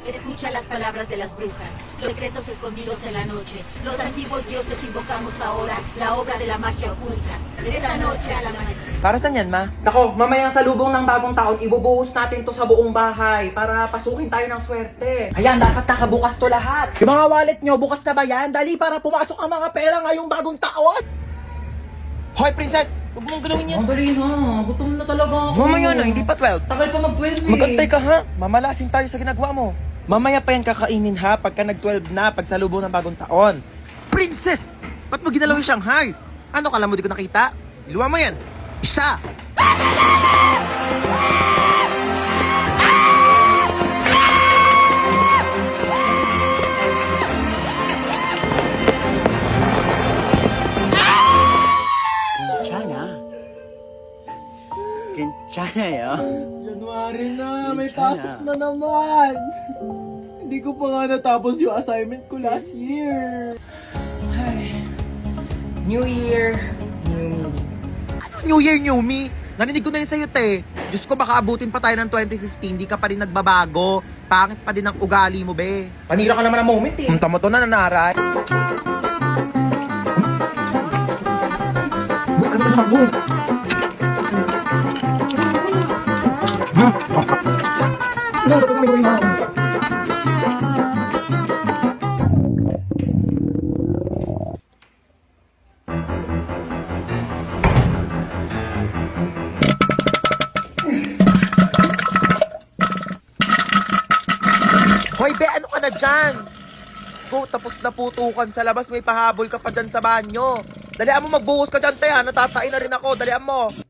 Escucha las palabras de las brujas, los secretos escondidos en la noche. Los antiguos dioses invocamos ahora la obra de la magia oculta. Esta noche al amanecer. Para saan yan, ma? Nako, mamayang salubong ng bagong taon, ibubuhos natin to sa buong bahay para pasukin tayo ng swerte. Ayan, dapat nakabukas to lahat. Yung mga wallet nyo, bukas na ba yan? Dali para pumasok ang mga pera ngayong bagong taon. Hoy, princess! Huwag mong galawin yan. Ang dali na, gutom na talaga ako. Mamaya na, hindi pa 12. Tagal pa mag-12 eh. Magantay ka ha, mamalasin tayo sa ginagawa mo. Mamaya pa yan kakainin ha, pagka nag-12 na, pagsalubong ng bagong taon. Princess! Ba't mo ginalaw yung Shanghai? Ano, kala mo di ko nakita? Iluwa mo yan. Isa! 괜찮아요. January na, may Sana. pasok na naman. Hindi ko pa nga natapos yung assignment ko last year. Ay. New Year, New Me. New Year, New Me! Narinig ko na rin sa'yo, te. Diyos ko, baka abutin pa tayo ng 2015, di ka pa rin nagbabago. Pangit pa din ang ugali mo, be. Panira ka naman ng moment eh. Tamo to na nanaray. Ano naman boy? Ano ba kami gawin na? Hoy, be, ano ka na dyan? Go, tapos na putukan sa labas, may pahabol ka pa dyan sa banyo. Dalian mo, magbuhos ka dyan, te, ha? Natatain na rin ako, dalian mo.